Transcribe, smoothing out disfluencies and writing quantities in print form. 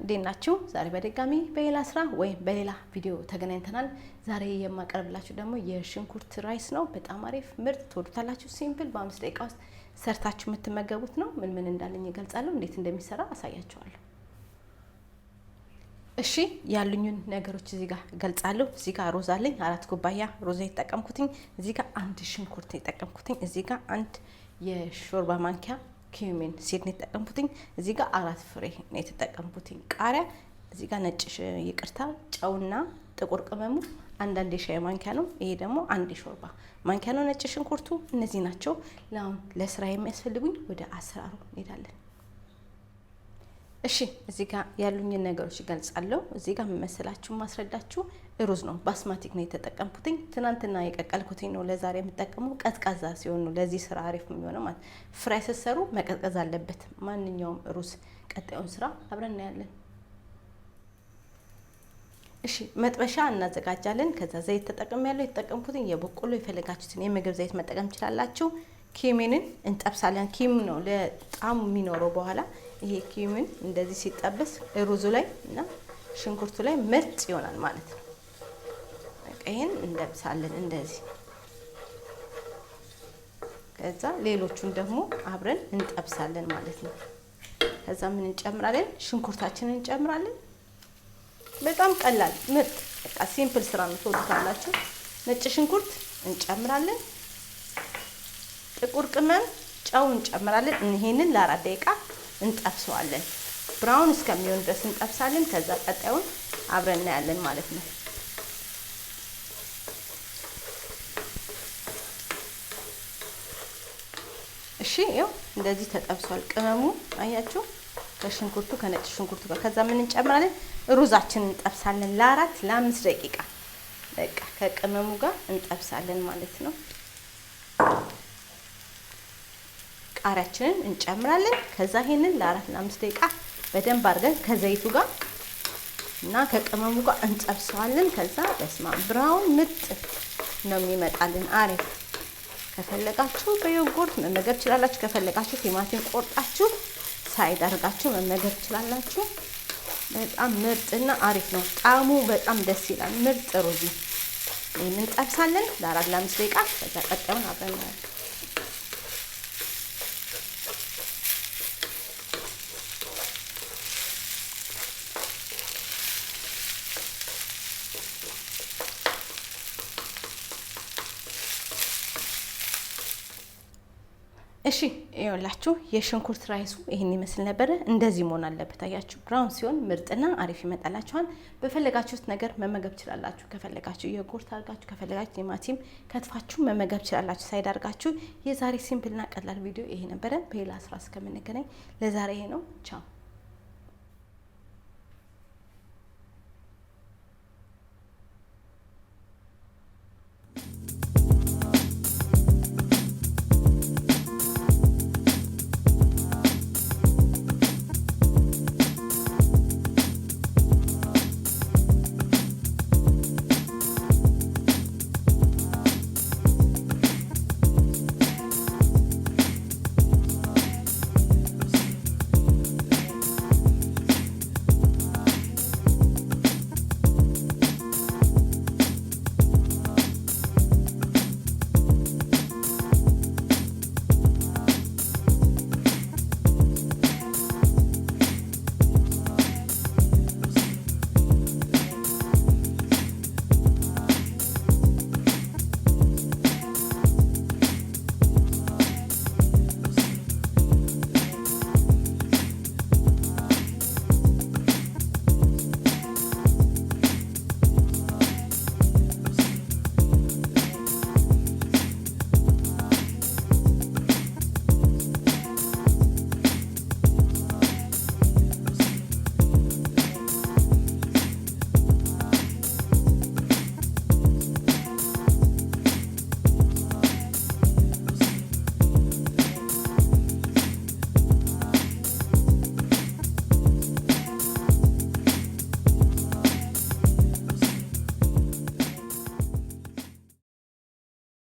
ዴናችሁ ዛሬ በድጋሚ በሌላ ስራ ወይ በሌላ ቪዲዮ ተገናኝተናል። ዛሬ የማቀርብላችሁ ደግሞ የሽንኩርት ራይስ ነው። በጣም አሪፍ ምርጥ ትወዱታላችሁ። ሲምፕል በ5 ደቂቃ ውስጥ ሰርታችሁ የምትመገቡት ነው። ምን እንዳለኝ እገልጻለሁ፣ እንዴት እንደሚሰራ አሳያችኋለሁ። እሺ ያሉኝን ነገሮች እዚህ ጋር እገልጻለሁ። እዚህ ጋር ሮዝ አለኝ 4 ኩባያ ሮዝ የተጠቀምኩትኝ። እዚህ ጋር 1 ሽንኩርት የተጠቀምኩትኝ። እዚህ ጋር 1 የሾርባ ማንኪያ ኪዩሚን ሲድ ነው የተጠቀምኩትኝ። እዚህ ጋር 4 ፍሬ ነው የተጠቀምኩትኝ ቃሪያ። እዚህ ጋር ነጭ ይቅርታ ጨውና ጥቁር ቅመሙ 1 የሻይ ማንኪያ ነው። ይሄ ደግሞ 1 የሾርባ ማንኪያ ነው። ነጭ ሽንኩርቱ እነዚህ ናቸው። ለስራ የሚያስፈልጉኝ ወደ አሰራሩ እንሄዳለን። እሺ እዚህ ጋር ያሉኝን ነገሮች እገልጻለሁ። እዚህ ጋር መመሰላችሁ ማስረዳችሁ ሩዝ ነው፣ ባስማቲክ ነው የተጠቀምኩትኝ። ትናንትና የቀቀልኩትኝ ነው ለዛሬ የምጠቀመው። ቀዝቃዛ ሲሆን ነው ለዚህ ስራ አሪፍ የሚሆነው ማለት። ፍራይ ሲሰሩ መቀዝቀዝ አለበት ማንኛውም ሩዝ። ቀጣዩን ስራ አብረን እናያለን። እሺ መጥበሻ እናዘጋጃለን። ከዛ ዘይት ተጠቅሜያለሁ። የተጠቀምኩትኝ የበቆሎ የፈለጋችሁትን የምግብ ዘይት መጠቀም ትችላላችሁ። ኪዩሚንን እንጠብሳለን። ኪዩሚን ነው ለጣሙ የሚኖረው በኋላ። ይሄ ኪዩሚን እንደዚህ ሲጠበስ ሩዙ ላይ እና ሽንኩርቱ ላይ ምርጥ ይሆናል ማለት ነው። በቃ ይሄን እንጠብሳለን እንደዚህ። ከዛ ሌሎቹን ደግሞ አብረን እንጠብሳለን ማለት ነው። ከዛ ምን እንጨምራለን? ሽንኩርታችንን እንጨምራለን። በጣም ቀላል ምርጥ በቃ ሲምፕል ስራ ነው፣ ትወዱታላችሁ። ነጭ ሽንኩርት እንጨምራለን። ጥቁር ቅመም፣ ጨው እንጨምራለን። ይሄንን ለ4 ደቂቃ እንጠብሰዋለን። ብራውን እስከሚሆን ድረስ እንጠብሳለን። ከዛ ቀጣዩን አብረን እናያለን ማለት ነው። እሺ ይኸው እንደዚህ ተጠብሷል። ቅመሙ አያችሁ ከሽንኩርቱ ከነጭ ሽንኩርቱ ጋር። ከዛ ምን እንጨምራለን? ሩዛችንን እንጠብሳለን ለ4-5 ደቂቃ በቃ ከቅመሙ ጋር እንጠብሳለን ማለት ነው። ቃሪያችንን እንጨምራለን። ከዛ ይሄንን ለ4-5 ደቂቃ በደንብ አድርገን ከዘይቱ ጋር እና ከቅመሙ ጋር እንጠብሰዋለን። ከዛ በስማ ብራውን ምርጥ ነው የሚመጣልን አሪፍ። ከፈለጋችሁ በዮጉርት መመገብ ትችላላችሁ። ከፈለጋችሁ ቲማቲም ቆርጣችሁ ሳይድ አድርጋችሁ መመገብ ትችላላችሁ። በጣም ምርጥና አሪፍ ነው። ጣዕሙ በጣም ደስ ይላል። ምርጥ ሩዝ ይሄንን እንጠብሳለን ለ4-5 ደቂቃ። ከዛ ቀጣዩን አብረን እናያለን። እሺ ይኸውላችሁ የሽንኩርት ራይሱ ይሄን ይመስል ነበር። እንደዚህ መሆን አለበት። አያችሁ ብራውን ሲሆን ምርጥና አሪፍ ይመጣላችኋል። በፈለጋችሁት ነገር መመገብ ትችላላችሁ። ከፈለጋችሁ የዮጉርት አድርጋችሁ፣ ከፈለጋችሁ ቲማቲም ከትፋችሁ መመገብ ትችላላችሁ ሳይድ አድርጋችሁ። የዛሬ ሲምፕልና ቀላል ቪዲዮ ይሄ ነበር። በሌላ ስራ እስከምንገናኝ ለዛሬ ይሄ ነው። ቻው።